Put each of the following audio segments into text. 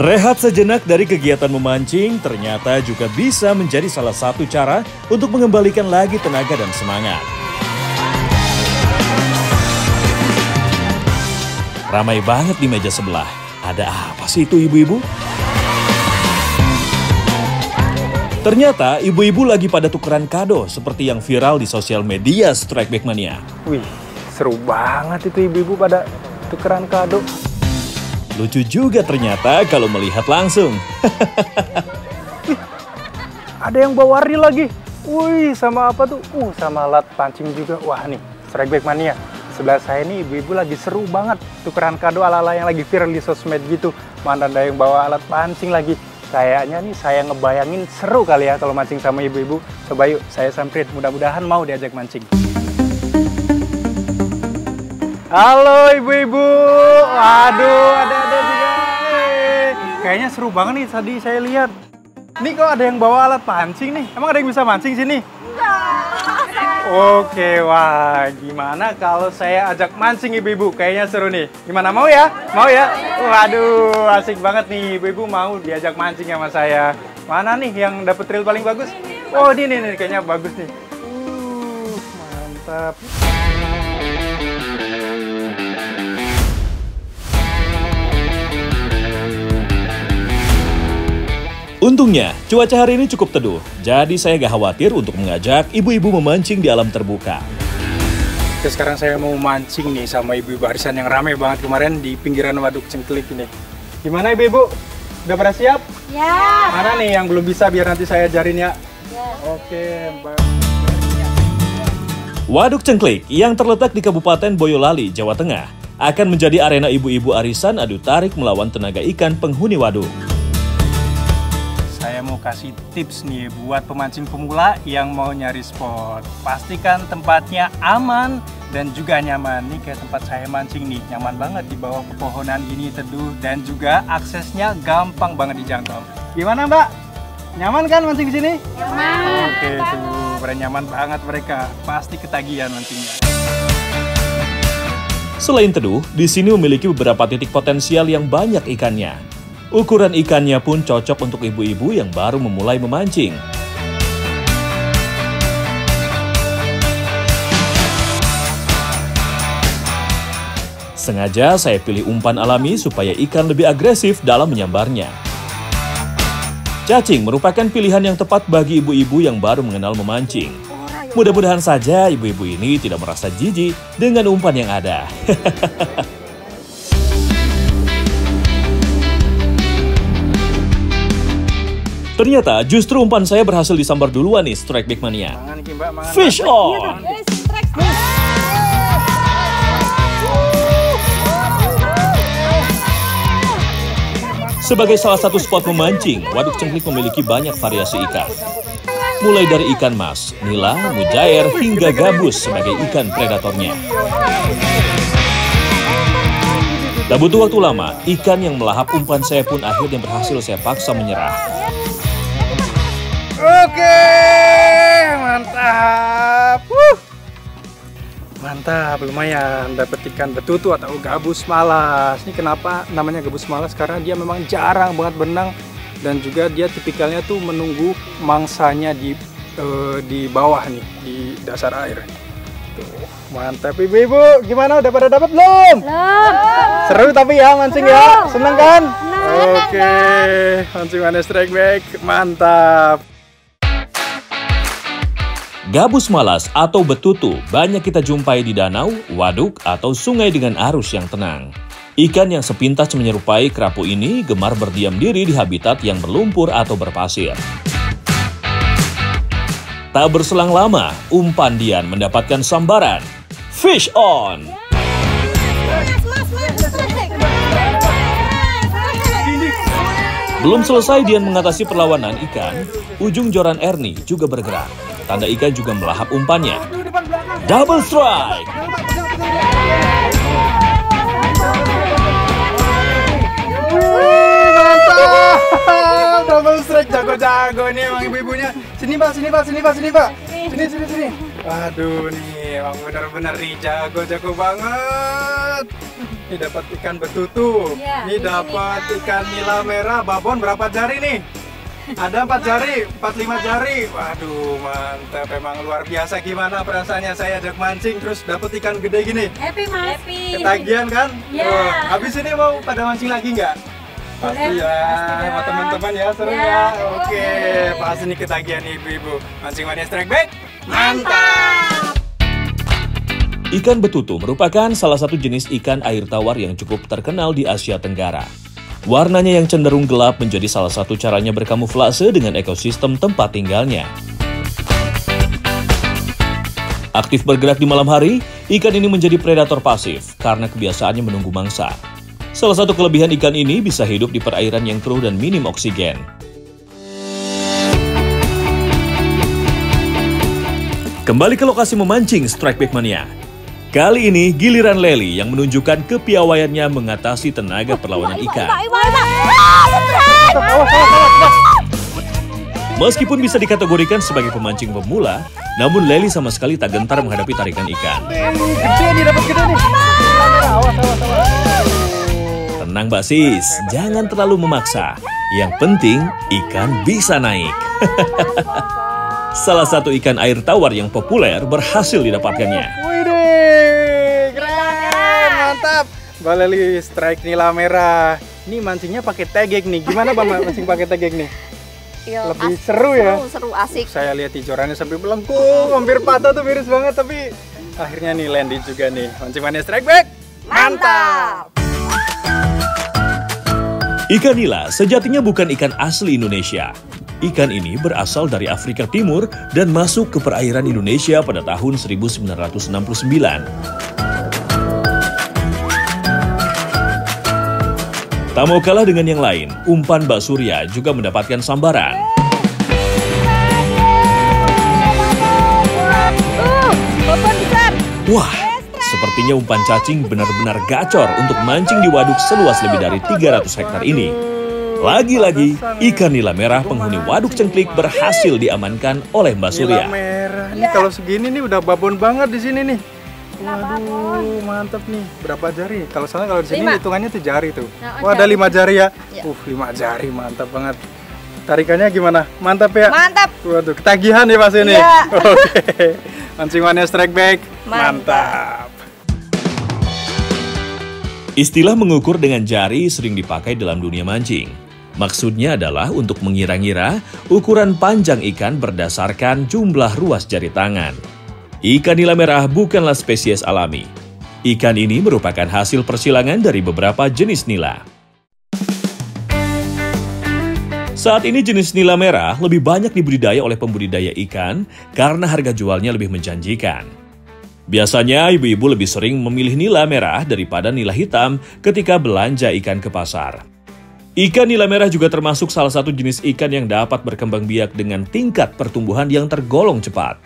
Rehat sejenak dari kegiatan memancing ternyata juga bisa menjadi salah satu cara untuk mengembalikan lagi tenaga dan semangat. Ramai banget di meja sebelah. Ada apa sih itu ibu-ibu? Ternyata ibu-ibu lagi pada tukeran kado seperti yang viral di sosial media Strike Back Mania. Wih, seru banget itu ibu-ibu pada tukeran kado. Lucu juga ternyata kalau melihat langsung. Wih, ada yang bawa reel lagi. Wih, sama apa tuh? Sama alat pancing juga. Wah nih, Strike Back Mania. Sebelah saya nih ibu-ibu lagi seru banget tukeran kado ala-ala yang lagi viral di sosmed gitu. Mana ada yang bawa alat pancing lagi. Kayaknya nih saya ngebayangin seru kali ya kalau mancing sama ibu-ibu. Coba yuk saya samperin, mudah-mudahan mau diajak mancing. Halo ibu-ibu. Waduh, ada juga. Kayaknya seru banget nih tadi saya lihat. Nih kok ada yang bawa alat pancing nih. Emang ada yang bisa mancing sini? Oke, wah gimana kalau saya ajak mancing ibu-ibu? Kayaknya seru nih. Gimana, mau ya? Mau ya? Waduh, asik banget nih ibu-ibu mau diajak mancing sama saya. Mana nih yang dapet reel paling bagus? Oh, ini nih kayaknya bagus nih. Mantap. Untungnya, cuaca hari ini cukup teduh, jadi saya gak khawatir untuk mengajak ibu-ibu memancing di alam terbuka. Oke, sekarang saya mau mancing nih sama ibu-ibu arisan yang ramai banget kemarin di pinggiran Waduk Cengklik ini. Gimana ibu-ibu? Udah pada siap? Ya. Mana nih yang belum bisa biar nanti saya ajarin ya? Ya. Oke, Mbak. Waduk Cengklik yang terletak di Kabupaten Boyolali, Jawa Tengah, akan menjadi arena ibu-ibu arisan adu tarik melawan tenaga ikan penghuni waduk. Saya mau kasih tips nih buat pemancing pemula yang mau nyari spot. Pastikan tempatnya aman dan juga nyaman. Nih kayak tempat saya mancing nih, nyaman banget di bawah pepohonan gini teduh dan juga aksesnya gampang banget dijangkau. Gimana Mbak? Nyaman kan mancing di sini? Nyaman. Oke tuh, pada nyaman banget mereka. Pasti ketagihan mancingnya. Selain teduh, di sini memiliki beberapa titik potensial yang banyak ikannya. Ukuran ikannya pun cocok untuk ibu-ibu yang baru memulai memancing. Sengaja saya pilih umpan alami supaya ikan lebih agresif dalam menyambarnya. Cacing merupakan pilihan yang tepat bagi ibu-ibu yang baru mengenal memancing. Mudah-mudahan saja ibu-ibu ini tidak merasa jijik dengan umpan yang ada. Ternyata justru umpan saya berhasil disambar duluan nih Strike Back Mania. Fish on! Sebagai salah satu spot memancing, Waduk Cengklik memiliki banyak variasi ikan. Mulai dari ikan mas, nila, mujair, hingga gabus sebagai ikan predatornya. Tak butuh waktu lama, ikan yang melahap umpan saya pun akhirnya berhasil saya paksa menyerah. Oke, mantap. Mantap, lumayan dapat ikan betutu atau gabus malas. Ini kenapa namanya gabus malas? Karena dia memang jarang banget benang dan juga dia tipikalnya tuh menunggu mangsanya di bawah nih, di dasar air. Tuh, mantap ibu-ibu. Gimana, udah pada dapat belum? Belum. Seru tapi ya mancing ya, seneng kan? Seneng. Oke, mancing mana Strike Back, mantap. Gabus malas atau betutu banyak kita jumpai di danau, waduk, atau sungai dengan arus yang tenang. Ikan yang sepintas menyerupai kerapu ini gemar berdiam diri di habitat yang berlumpur atau berpasir. Tak berselang lama, umpan Dian mendapatkan sambaran. Fish on! Belum selesai Dian mengatasi perlawanan ikan, ujung joran Ernie juga bergerak. Tanda ikan juga melahap umpannya. Double strike! Mantap! Double strike, jago-jago nih emang ibu-ibunya. Sini pak, sini pak, sini pak, sini pak. Sini. Waduh nih, emang benar-benar nih jago banget. Ini dapat ikan betutu. Ya, Ini dapat ikan nila merah. Babon berapa jari nih? Ada 4 jari, 4-5 jari. Waduh, mantap. Emang luar biasa. Gimana perasaannya saya ajak mancing terus dapat ikan gede gini? Happy Mas. Happy. Ketagihan kan? Ya. Tuh, habis ini mau pada mancing lagi nggak? Pasti ya, sama teman-teman ya, seru ya. Oke, pasti nih ketagihan ibu-ibu. Mancing mania strike back, mantap! Ikan betutu merupakan salah satu jenis ikan air tawar yang cukup terkenal di Asia Tenggara. Warnanya yang cenderung gelap menjadi salah satu caranya berkamuflase dengan ekosistem tempat tinggalnya. Aktif bergerak di malam hari, ikan ini menjadi predator pasif karena kebiasaannya menunggu mangsa. Salah satu kelebihan ikan ini bisa hidup di perairan yang keruh dan minim oksigen. Kembali ke lokasi memancing Strike Back Mania. Kali ini giliran Lely yang menunjukkan kepiawaiannya mengatasi tenaga perlawanan ikan. Meskipun bisa dikategorikan sebagai pemancing pemula, namun Lely sama sekali tak gentar menghadapi tarikan ikan. Gede nih, dapat gede nih. Awas. Tenang Mbak Sis, jangan terlalu memaksa. Yang penting ikan bisa naik. Salah satu ikan air tawar yang populer berhasil didapatkannya. Widih, keren, mantap. Mbak Lely strike nila merah. Ini mancingnya pakai tegek nih. Gimana Bang mancing pakai tegek nih? Lebih seru ya? Seru, asik. Saya lihat tijorannya sampai melengkung, hampir patah tuh, miris banget. Tapi akhirnya nih landing juga nih. Mancing mania strike back, mantap! Ikan nila sejatinya bukan ikan asli Indonesia. Ikan ini berasal dari Afrika Timur dan masuk ke perairan Indonesia pada tahun 1969. Tak mau kalah dengan yang lain, umpan Mbak Surya juga mendapatkan sambaran. Wah, sepertinya umpan cacing benar-benar gacor untuk mancing di waduk seluas lebih dari 300 hektar ini. Lagi-lagi, ikan nila merah penghuni waduk Cengklik berhasil diamankan oleh Mbak Surya. Nila merah, ini kalau segini nih udah babon banget di sini nih. Waduh, mantep nih. Berapa jari? Kalau di sini hitungannya tuh jari tuh. Wah, ada 5 jari ya. 5 jari, mantap banget. Tarikannya gimana? Mantap ya? Mantap. Waduh, ketagihan nih pas ini. Iya. Oke. Mancing mania strike back. Mantap. Istilah mengukur dengan jari sering dipakai dalam dunia mancing. Maksudnya adalah untuk mengira-ngira ukuran panjang ikan berdasarkan jumlah ruas jari tangan. Ikan nila merah bukanlah spesies alami. Ikan ini merupakan hasil persilangan dari beberapa jenis nila. Saat ini jenis nila merah lebih banyak dibudidaya oleh pembudidaya ikan karena harga jualnya lebih menjanjikan. Biasanya ibu-ibu lebih sering memilih nila merah daripada nila hitam ketika belanja ikan ke pasar. Ikan nila merah juga termasuk salah satu jenis ikan yang dapat berkembang biak dengan tingkat pertumbuhan yang tergolong cepat.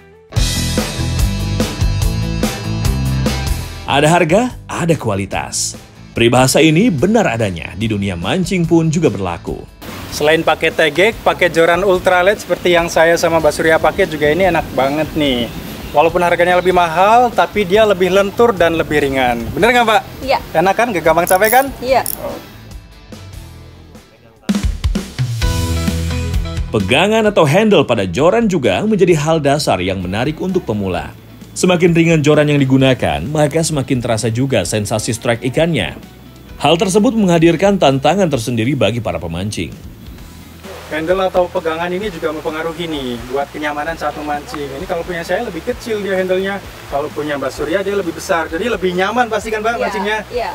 Ada harga, ada kualitas. Peribahasa ini benar adanya, di dunia mancing pun juga berlaku. Selain pakai tegek, pakai joran ultralight seperti yang saya sama Mbak Surya pakai juga ini enak banget nih. Walaupun harganya lebih mahal, tapi dia lebih lentur dan lebih ringan. Bener nggak Mbak? Iya. Enak kan? Gak gampang capek kan? Iya. Pegangan atau handle pada joran juga menjadi hal dasar yang menarik untuk pemula. Semakin ringan joran yang digunakan, maka semakin terasa juga sensasi strike ikannya. Hal tersebut menghadirkan tantangan tersendiri bagi para pemancing. Handle atau pegangan ini juga mempengaruhi nih buat kenyamanan saat memancing. Ini kalau punya saya lebih kecil dia handlenya, kalau punya Mbak Surya dia lebih besar, jadi lebih nyaman pasti kan Mbak mancingnya? Iya.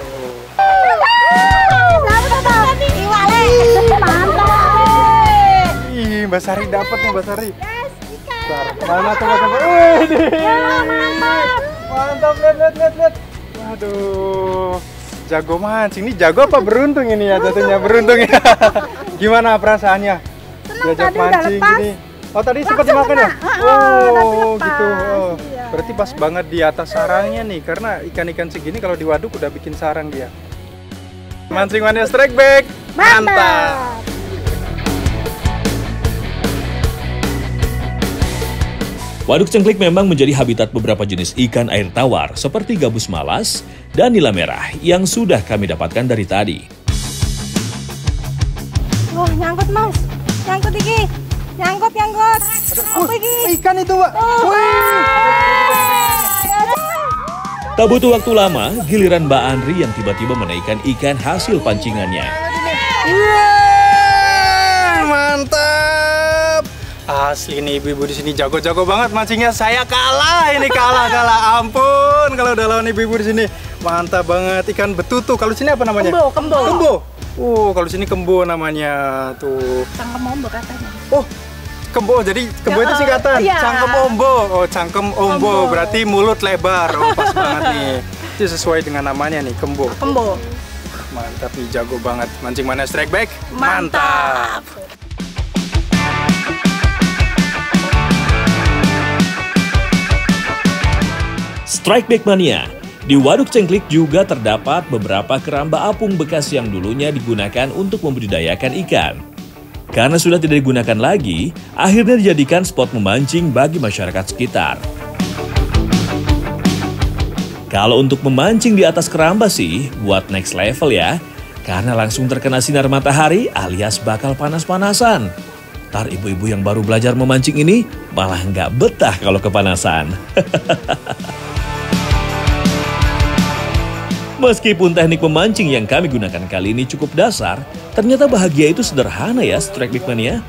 Ih, Mbak Sari dapat nih Mbak Sari. Mana tuh Mbak Sari? Mantap, lihat. Waduh, jago mancing. Ini jago apa beruntung ini ya jatuhnya? Beruntung ya. Gimana perasaannya? Diajak mancing gini. Oh tadi sempat dimakan ya? Oh gitu. Oh. Berarti pas banget di atas sarangnya nih, karena ikan-ikan segini kalau di waduk udah bikin sarang dia. Mancing mania strike back, mantap. Waduk Cengklik memang menjadi habitat beberapa jenis ikan air tawar seperti gabus malas dan nila merah yang sudah kami dapatkan dari tadi. Wah, nyangkut mas, nyangkut iki, nyangkut. Apa iki? Ikan itu, Pak. Tak butuh waktu lama, giliran Mbak Andri yang tiba-tiba menaikkan ikan hasil pancingannya. Mantap. Asli nih ibu-ibu di sini jago-jago banget mancingnya. Saya kalah ini, kalah. Ampun kalau udah lawan ibu-ibu di sini. Mantap banget, ikan betutu. Kalau sini apa namanya? Kembo. Kalau sini kembo namanya tuh. Cangkem ombo katanya. Oh, kembo. Jadi kembo itu singkatan. Iya. Cangkem ombo. Oh, cangkem ombo. Berarti mulut lebar. Oh, pas banget nih. Itu sesuai dengan namanya nih, kembo. Kembo. Mantap nih, jago banget. Mancing Mania Strike Back. Mantap. Strike Back Mania. Di Waduk Cengklik juga terdapat beberapa keramba apung bekas yang dulunya digunakan untuk membudidayakan ikan. Karena sudah tidak digunakan lagi, akhirnya dijadikan spot memancing bagi masyarakat sekitar. Kalau untuk memancing di atas keramba sih, buat next level ya. Karena langsung terkena sinar matahari alias bakal panas-panasan. Ntar ibu-ibu yang baru belajar memancing ini malah nggak betah kalau kepanasan. Meskipun teknik memancing yang kami gunakan kali ini cukup dasar, ternyata bahagia itu sederhana ya Strike Back Mania.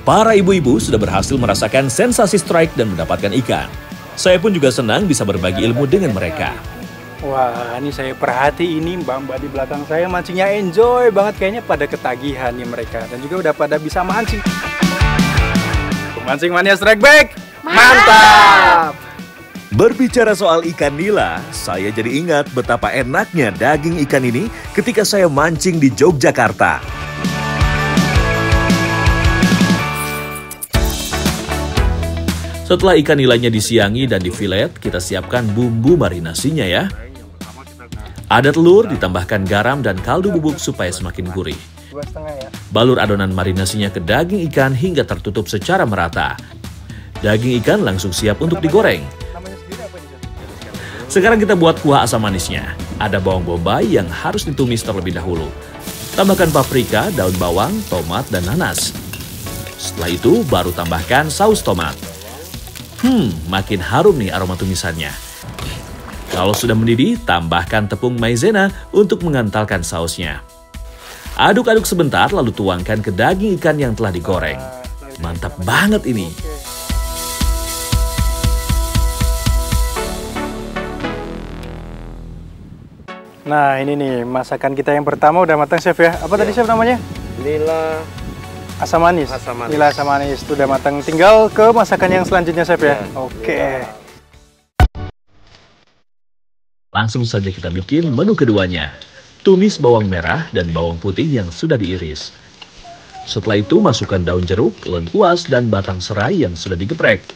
Para ibu-ibu sudah berhasil merasakan sensasi strike dan mendapatkan ikan. Saya pun juga senang bisa berbagi ilmu dengan mereka. Wah, ini saya perhati ini mbak-mbak di belakang saya mancingnya enjoy banget. Kayaknya pada ketagihan nih mereka. Dan juga udah pada bisa mancing. Mancing Mania Strike Back. Mantap! Berbicara soal ikan nila, saya jadi ingat betapa enaknya daging ikan ini ketika saya mancing di Yogyakarta. Setelah ikan nilainya disiangi dan difilet, kita siapkan bumbu marinasinya ya. Ada telur, ditambahkan garam dan kaldu bubuk supaya semakin gurih. Balur adonan marinasinya ke daging ikan hingga tertutup secara merata. Daging ikan langsung siap untuk digoreng. Sekarang kita buat kuah asam manisnya. Ada bawang bombay yang harus ditumis terlebih dahulu. Tambahkan paprika, daun bawang, tomat, dan nanas. Setelah itu baru tambahkan saus tomat. Makin harum nih aroma tumisannya. Kalau sudah mendidih, tambahkan tepung maizena untuk mengentalkan sausnya. Aduk-aduk sebentar lalu tuangkan ke daging ikan yang telah digoreng. Mantap banget ini. Nah ini nih masakan kita yang pertama udah matang chef ya. Apa tadi chef namanya? Nila asam manis. Nila asam manis itu udah matang. Tinggal ke masakan yang selanjutnya chef ya. Oke. Langsung saja kita bikin menu keduanya. Tumis bawang merah dan bawang putih yang sudah diiris. Setelah itu masukkan daun jeruk, lengkuas, dan batang serai yang sudah digeprek.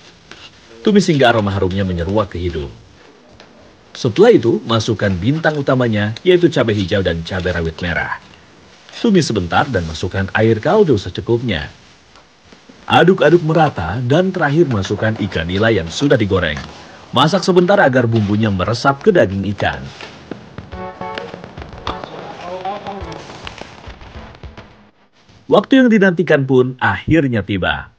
Tumis hingga aroma harumnya menyeruak ke hidung. Setelah itu, masukkan bintang utamanya, yaitu cabai hijau dan cabai rawit merah. Tumis sebentar dan masukkan air kaldu secukupnya. Aduk-aduk merata dan terakhir masukkan ikan nila yang sudah digoreng. Masak sebentar agar bumbunya meresap ke daging ikan. Waktu yang dinantikan pun akhirnya tiba.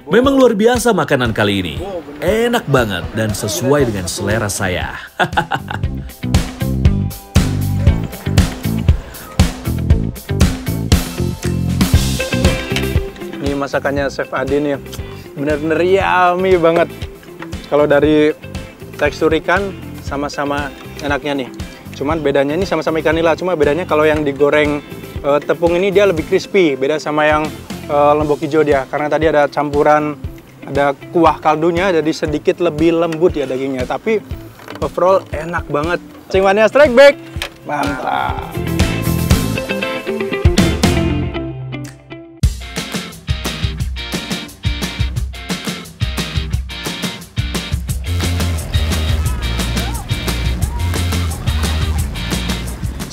Memang luar biasa makanan kali ini. Enak banget dan sesuai dengan selera saya. Ini masakannya Chef Adi nih. Bener-bener yummy banget. Kalau dari tekstur ikan sama-sama enaknya nih. Cuman bedanya ini sama-sama ikan nila. Cuma bedanya kalau yang digoreng tepung ini dia lebih crispy. Beda sama yang lombok hijau dia, karena tadi ada campuran, ada kuah kaldunya, jadi sedikit lebih lembut ya dagingnya. Tapi overall enak banget. Mancing Mania Strike Back, mantap.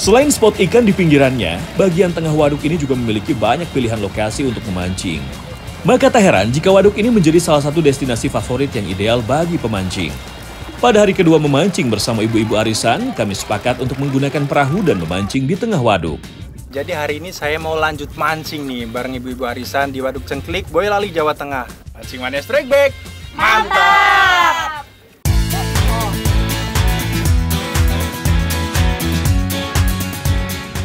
Selain spot ikan di pinggirannya, bagian tengah waduk ini juga memiliki banyak pilihan lokasi untuk memancing. Maka tak heran jika waduk ini menjadi salah satu destinasi favorit yang ideal bagi pemancing. Pada hari kedua memancing bersama ibu-ibu arisan, kami sepakat untuk menggunakan perahu dan memancing di tengah waduk. Jadi hari ini saya mau lanjut mancing nih bareng ibu-ibu arisan di Waduk Cengklik, Boyolali, Jawa Tengah. Mancing mania strike back, mantap!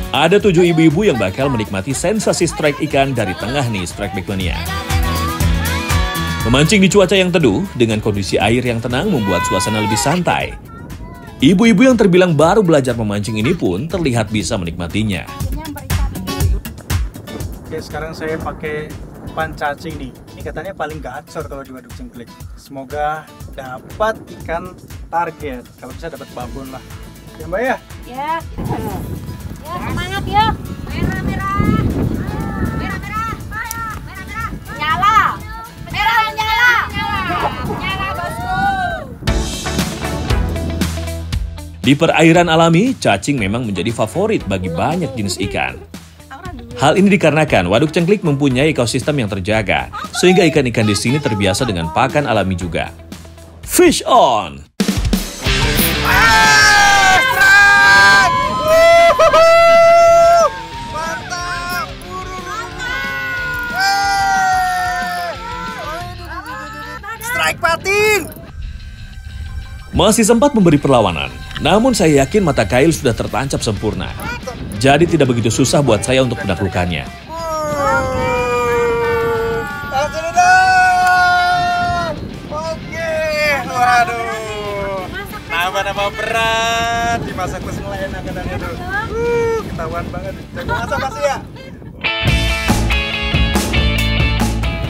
Ada 7 ibu-ibu yang bakal menikmati sensasi strike ikan dari tengah nih strike back mania. Memancing di cuaca yang teduh dengan kondisi air yang tenang membuat suasana lebih santai. Ibu-ibu yang terbilang baru belajar memancing ini pun terlihat bisa menikmatinya. Oke, sekarang saya pakai umpan cacing nih. Ini katanya paling gacor kalau di Waduk Cengklik. Semoga dapat ikan target. Kalau bisa dapat babon lah. Ya Mbak ya? Ya. Ya, semangat ya. Merah, merah. Merah, merah. Merah, merah. Nyala. Merah, nyala. Nyala, bosku. Di perairan alami, cacing memang menjadi favorit bagi banyak jenis ikan. Hal ini dikarenakan Waduk Cengklik mempunyai ekosistem yang terjaga, sehingga ikan-ikan di sini terbiasa dengan pakan alami juga. Fish on! Strike patin! Masih sempat memberi perlawanan, namun saya yakin mata kail sudah tertancap sempurna. Jadi tidak begitu susah buat saya untuk menaklukkannya. Oke, waduh. Nambah-nambah berat. Dimasak terus mulai enak katanya tuh. Ketahuan banget. Jago masak pasti ya?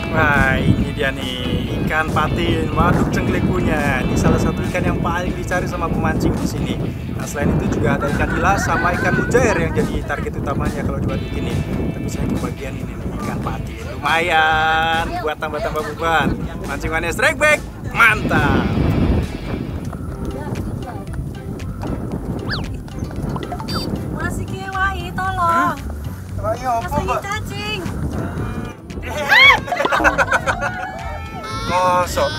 Wah, ini dia nih ikan patin Waduk Cengklik punya. Ini salah satu ikan yang paling dicari sama pemancing di sini. Nah, selain itu juga ada ikan nila sama ikan mujair yang jadi target utamanya kalau di waduk ini. Tapi saya kebagian ini nih, ikan patin. Lumayan buat tambah-tambah beban. Mancing mania strike back, mantap. Masih kiwai tolong. Ayo, apa, Mbak? Cacing. Mosok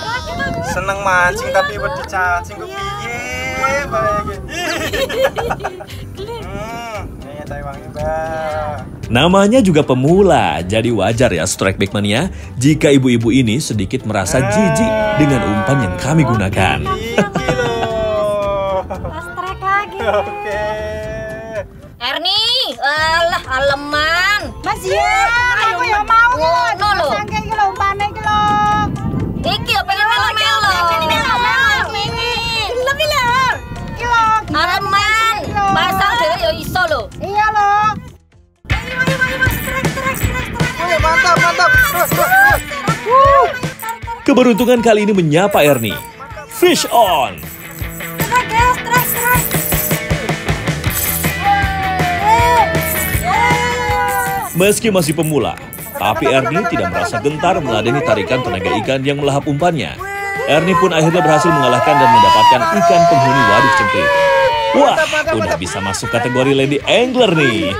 seneng mancing tapi wedi cacing kok piye bae iki. Taiwangi, Mbak. Namanya juga pemula, jadi wajar ya strike back mania jika ibu-ibu ini sedikit merasa jijik dengan umpan yang kami gunakan. Iki loh. Strike lagi. Oke. Erni, alah aleman. Mas ya, aku ya mau Ngono lho. Sangke iki lho umpane iki lho. Iki yo pengen melo-melo. Lebih lho. Iki lho. Aleman, pasang dhewe yo iso lho. Iya lho. Ayo, strike. Oke, mantap. Terus. Keberuntungan kali ini menyapa Erni. Fish on! Strike. Meski masih pemula, tapi Erni tidak merasa gentar meladeni tarikan tenaga ikan yang melahap umpannya. Erni pun akhirnya berhasil mengalahkan dan mendapatkan ikan penghuni Waduk Cengklik. Wah, udah bisa masuk kategori lady angler nih.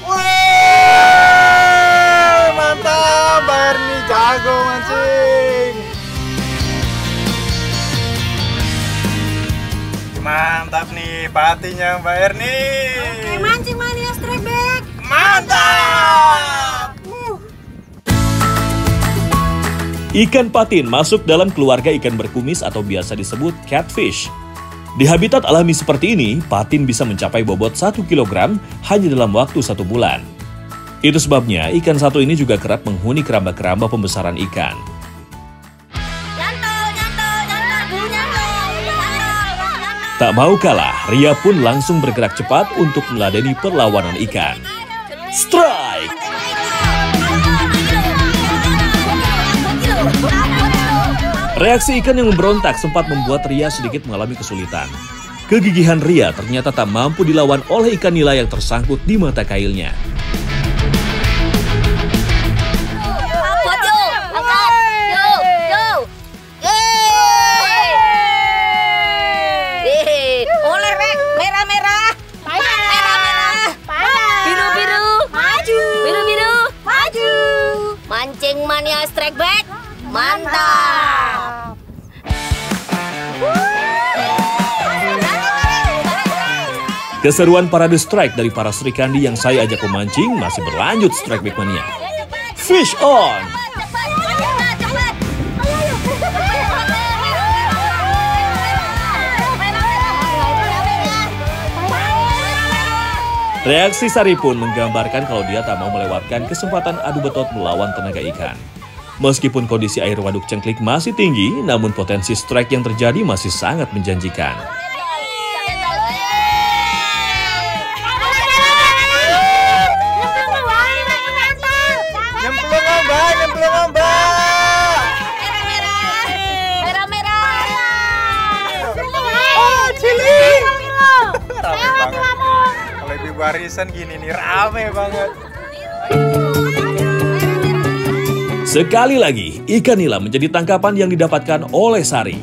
Wah, mantap, Mbak Erni jago mancing. Mantap nih patinya Mbak Erni. Mancing mania strike back. Mantap. Ikan patin masuk dalam keluarga ikan berkumis atau biasa disebut catfish. Di habitat alami seperti ini, patin bisa mencapai bobot 1 kg hanya dalam waktu 1 bulan. Itu sebabnya ikan satu ini juga kerap menghuni keramba-keramba pembesaran ikan. Tak mau kalah, Ria pun langsung bergerak cepat untuk meladeni perlawanan ikan. Strike! Reaksi ikan yang memberontak sempat membuat Ria sedikit mengalami kesulitan. Kegigihan Ria ternyata tak mampu dilawan oleh ikan nila yang tersangkut di mata kailnya. strike back. Mantap. Keseruan parade strike dari para Sri Kandi yang saya ajak memancing masih berlanjut Strike Back Mania. Fish on! Reaksi Sari pun menggambarkan kalau dia tak mau melewatkan kesempatan adu betot melawan tenaga ikan. Meskipun kondisi air waduk Cengklik masih tinggi, namun potensi strike yang terjadi masih sangat menjanjikan. Barisan gini nih rame banget. Sekali lagi, ikan nila menjadi tangkapan yang didapatkan oleh Sari.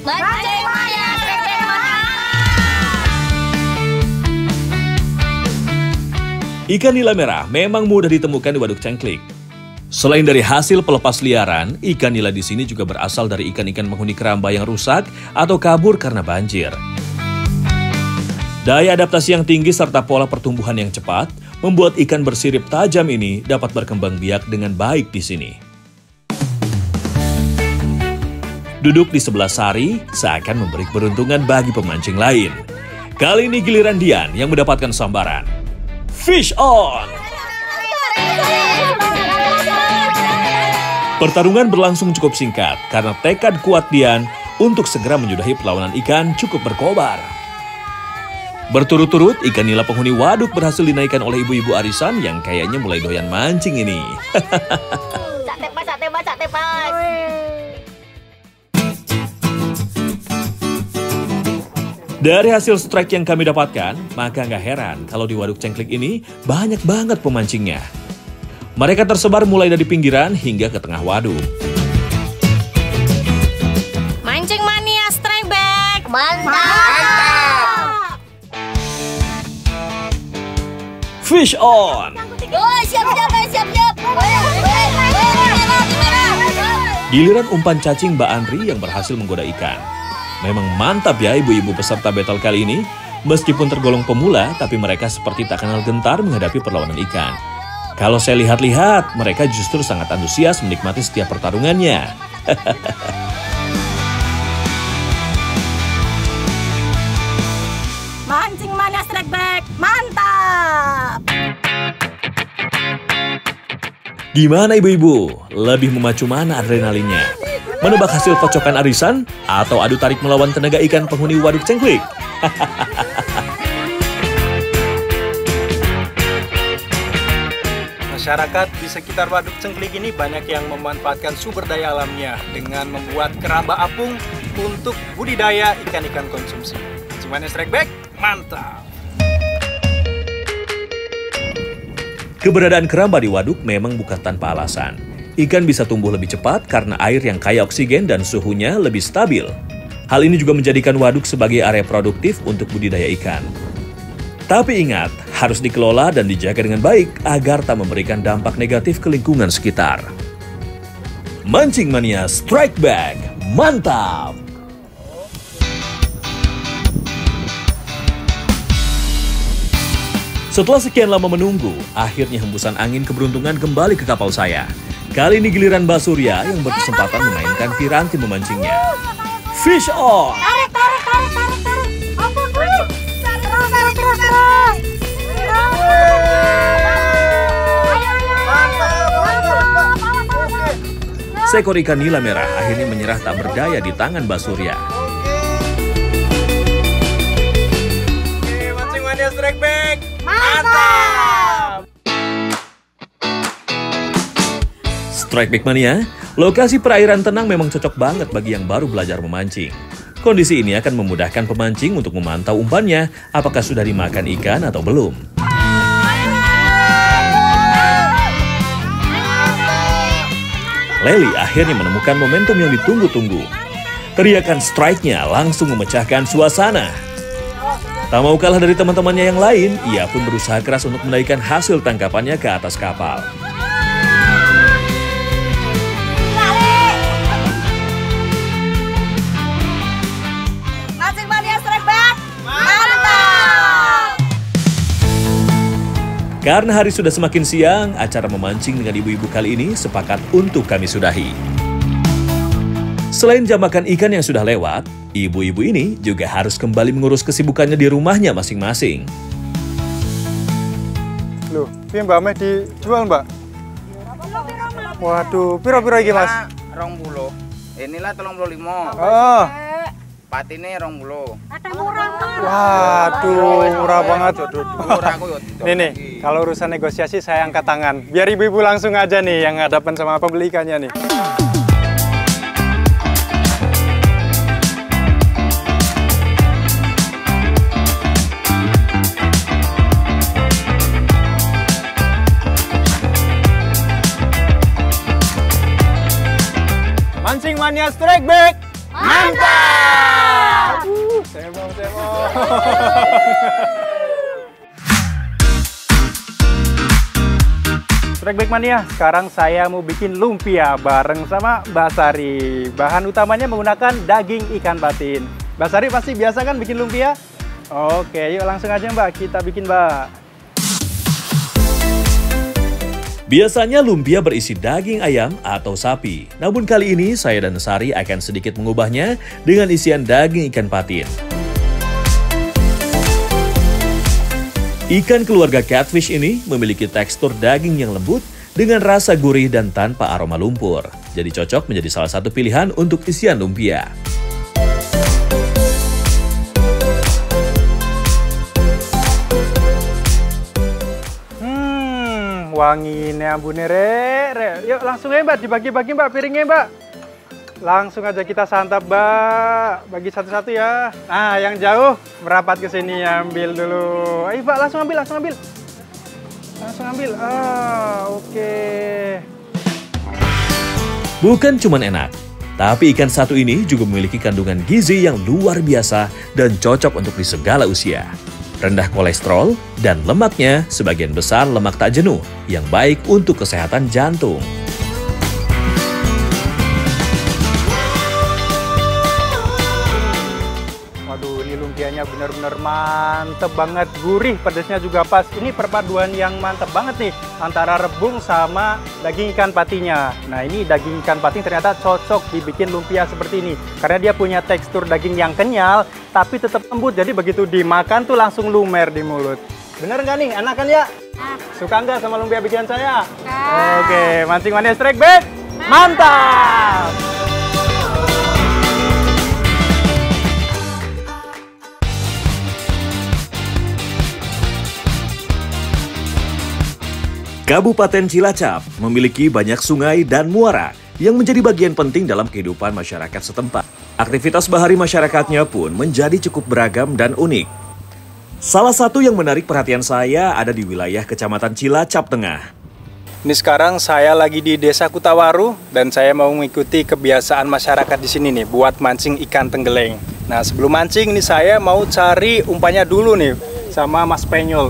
Mancing Mania Strike Back Mania. Ikan nila merah memang mudah ditemukan di waduk Cengklik. Selain dari hasil pelepas liaran, ikan nila di sini juga berasal dari ikan-ikan penghuni keramba yang rusak atau kabur karena banjir. Daya adaptasi yang tinggi serta pola pertumbuhan yang cepat membuat ikan bersirip tajam ini dapat berkembang biak dengan baik di sini. Duduk di sebelah Sari seakan memberi keberuntungan bagi pemancing lain. Kali ini giliran Dian yang mendapatkan sambaran. Fish on! Pertarungan berlangsung cukup singkat karena tekad kuat Dian untuk segera menyudahi perlawanan ikan cukup berkobar. Berturut-turut, ikan nila penghuni waduk berhasil dinaikkan oleh ibu-ibu arisan yang kayaknya mulai doyan mancing ini. Sate pas. Dari hasil strike yang kami dapatkan, maka nggak heran kalau di waduk Cengklik ini banyak banget pemancingnya. Mereka tersebar mulai dari pinggiran hingga ke tengah waduk. Mancing Mania Strike Back. Mantap. Fish on! Siap. Giliran umpan cacing Mbak Andri yang berhasil menggoda ikan. Memang mantap ya ibu-ibu peserta battle kali ini. Meskipun tergolong pemula, tapi mereka seperti tak kenal gentar menghadapi perlawanan ikan. Kalau saya lihat-lihat, mereka justru sangat antusias menikmati setiap pertarungannya. Mancing Mania Strike Back. Mantap. Gimana ibu-ibu? Lebih memacu mana adrenalinnya? Menebak hasil kocokan arisan atau adu tarik melawan tenaga ikan penghuni waduk Cengklik? Masyarakat di sekitar waduk Cengklik ini banyak yang memanfaatkan sumber daya alamnya dengan membuat keramba apung untuk budidaya ikan-ikan konsumsi. Mancing Mania Strike Back, mantap! Keberadaan keramba di waduk memang bukan tanpa alasan. Ikan bisa tumbuh lebih cepat karena air yang kaya oksigen dan suhunya lebih stabil. Hal ini juga menjadikan waduk sebagai area produktif untuk budidaya ikan. Tapi ingat, harus dikelola dan dijaga dengan baik agar tak memberikan dampak negatif ke lingkungan sekitar. Mancing Mania Strike Back, mantap! Setelah sekian lama menunggu, akhirnya hembusan angin keberuntungan kembali ke kapal saya. Kali ini giliran Mbak Surya yang berkesempatan memainkan piranti memancingnya. Fish on! Tarik. Ampun, terus. Seekor ikan nila merah akhirnya menyerah tak berdaya di tangan Mbak Surya. Mancing Mania Strike Back, mantap! Strike Back Mania, lokasi perairan tenang memang cocok banget bagi yang baru belajar memancing. Kondisi ini akan memudahkan pemancing untuk memantau umpannya apakah sudah dimakan ikan atau belum. Leli akhirnya menemukan momentum yang ditunggu-tunggu. Teriakan strike-nya langsung memecahkan suasana. Tak mau kalah dari teman-temannya yang lain, ia pun berusaha keras untuk menaikkan hasil tangkapannya ke atas kapal. Karena hari sudah semakin siang, acara memancing dengan ibu-ibu kali ini sepakat untuk kami sudahi. Selain jam makan ikan yang sudah lewat, ibu-ibu ini juga harus kembali mengurus kesibukannya di rumahnya masing-masing. Loh, ini Mbak Meh dijual Mbak? Waduh, piro-piro iki Mas? 20. Inilah 35. Oh. Patine 20. Ada murah kok. Waduh, murah banget. Murah aku yo. Nih, kalau urusan negosiasi saya angkat tangan. Biar ibu-ibu langsung aja nih yang hadapan sama pembeli ikannya nih. Mancing Mania Strike Back. Mantap! Saya mau. Strike Back Mania, sekarang saya mau bikin lumpia bareng sama Mbak Sari. Bahan utamanya menggunakan daging ikan patin. Mbak Sari pasti biasa kan bikin lumpia? Oke, yuk langsung aja Mbak, kita bikin Mbak. Biasanya lumpia berisi daging ayam atau sapi. Namun kali ini saya dan Sari akan sedikit mengubahnya dengan isian daging ikan patin. Ikan keluarga catfish ini memiliki tekstur daging yang lembut dengan rasa gurih dan tanpa aroma lumpur. Jadi cocok menjadi salah satu pilihan untuk isian lumpia. Wanginya ambune re. Yuk langsung aja Mbak, dibagi-bagi Mbak piringnya Mbak. Langsung aja kita santap Mbak. Bagi satu-satu ya. Nah, yang jauh merapat ke sini ambil dulu. Ayo Mbak, langsung ambil. Langsung ambil. Oke. Bukan cuma enak, tapi ikan satu ini juga memiliki kandungan gizi yang luar biasa dan cocok untuk di segala usia. Rendah kolesterol dan lemaknya sebagian besar lemak tak jenuh yang baik untuk kesehatan jantung. Waduh, ini lumpianya benar-benar mantep banget, gurih, pedasnya juga pas. Ini perpaduan yang mantep banget nih antara rebung sama daging ikan patinya. Nah, ini daging ikan patin ternyata cocok dibikin lumpia seperti ini karena dia punya tekstur daging yang kenyal tapi tetap lembut. Jadi begitu dimakan tuh langsung lumer di mulut. Bener nggak nih, enak kan ya? Suka nggak sama lumpia bikinan saya? Oke, Mancing Mania Strike Back, mantap! Kabupaten Cilacap memiliki banyak sungai dan muara yang menjadi bagian penting dalam kehidupan masyarakat setempat. Aktivitas bahari masyarakatnya pun menjadi cukup beragam dan unik. Salah satu yang menarik perhatian saya ada di wilayah Kecamatan Cilacap Tengah. Ini sekarang saya lagi di Desa Kutawaru dan saya mau mengikuti kebiasaan masyarakat di sini nih buat mancing ikan tenggeleng. Nah, sebelum mancing nih saya mau cari umpannya dulu nih sama Mas Penyol.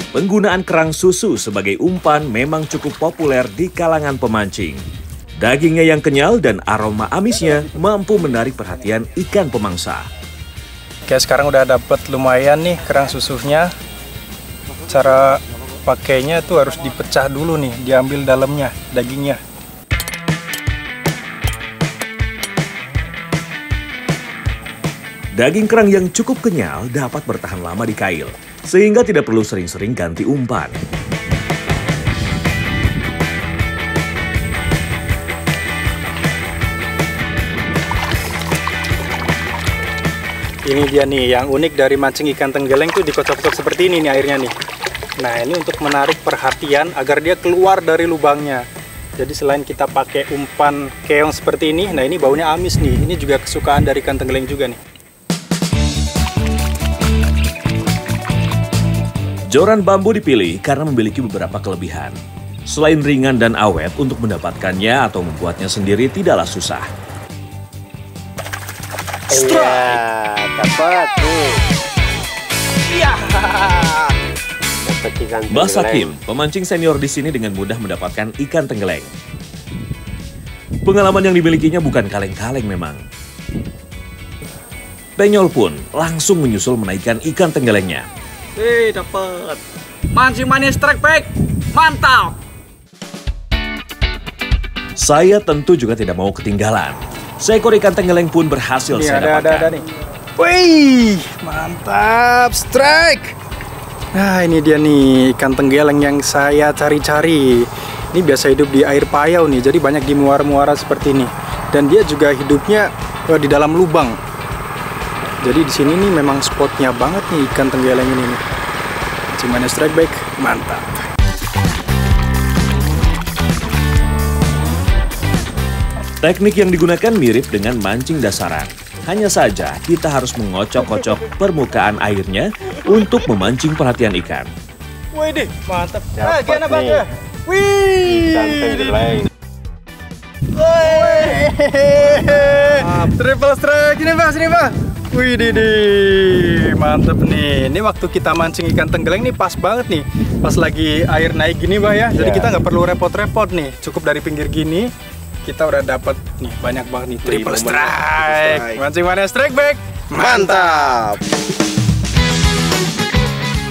Penggunaan kerang susu sebagai umpan memang cukup populer di kalangan pemancing. Dagingnya yang kenyal dan aroma amisnya mampu menarik perhatian ikan pemangsa. Oke, sekarang udah dapet lumayan nih kerang susunya. Cara pakainya tuh harus dipecah dulu nih, diambil dalamnya, dagingnya. Daging kerang yang cukup kenyal dapat bertahan lama di kail, sehingga tidak perlu sering-sering ganti umpan. Ini dia nih, yang unik dari mancing ikan tenggeleng tuh dikocok-kocok seperti ini nih airnya nih. Nah, ini untuk menarik perhatian agar dia keluar dari lubangnya. Jadi selain kita pakai umpan keong seperti ini, nah ini baunya amis nih. Ini juga kesukaan dari ikan tenggeleng juga nih. Joran bambu dipilih karena memiliki beberapa kelebihan. Selain ringan dan awet, untuk mendapatkannya atau membuatnya sendiri tidaklah susah. Iya, dapat nih. Iya. Mbah Sakim, pemancing senior di sini dengan mudah mendapatkan ikan tenggeleng. Pengalaman yang dimilikinya bukan kaleng-kaleng memang. Penyol pun langsung menyusul menaikkan ikan tenggelengnya. Dapat. Mancing Mania Strike Back, mantap! Saya tentu juga tidak mau ketinggalan. Seekor ikan tenggeleng pun berhasil Nih, saya dapatkan. ada nih. Wih, mantap, strike. Nah, ini dia nih ikan tenggeleng yang saya cari-cari. Ini biasa hidup di air payau nih, jadi banyak di muara-muara seperti ini. Dan dia juga hidupnya di dalam lubang. Jadi di sini nih memang spotnya banget nih ikan tenggeleng ini nih. Mancing Mania Strike Back, mantap. Teknik yang digunakan mirip dengan mancing dasaran. Hanya saja kita harus mengocok-kocok permukaan airnya untuk memancing perhatian ikan. Wih deh, mantap. Dapat nih. Wih, Ikan tenggeleng. triple strike ini Pak, sini Pak. Wih didi, mantep nih. Ini waktu kita mancing ikan tenggeleng nih pas banget nih. Pas lagi air naik gini Pak ya. Jadi kita nggak perlu repot-repot nih. Cukup dari pinggir gini kita udah dapat nih banyak banget nih triple strike. Mancing Mania Strike Back, Mantap.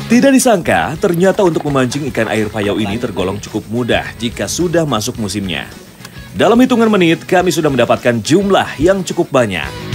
Tidak disangka, ternyata untuk memancing ikan air payau ini tergolong cukup mudah jika sudah masuk musimnya. Dalam hitungan menit, kami sudah mendapatkan jumlah yang cukup banyak.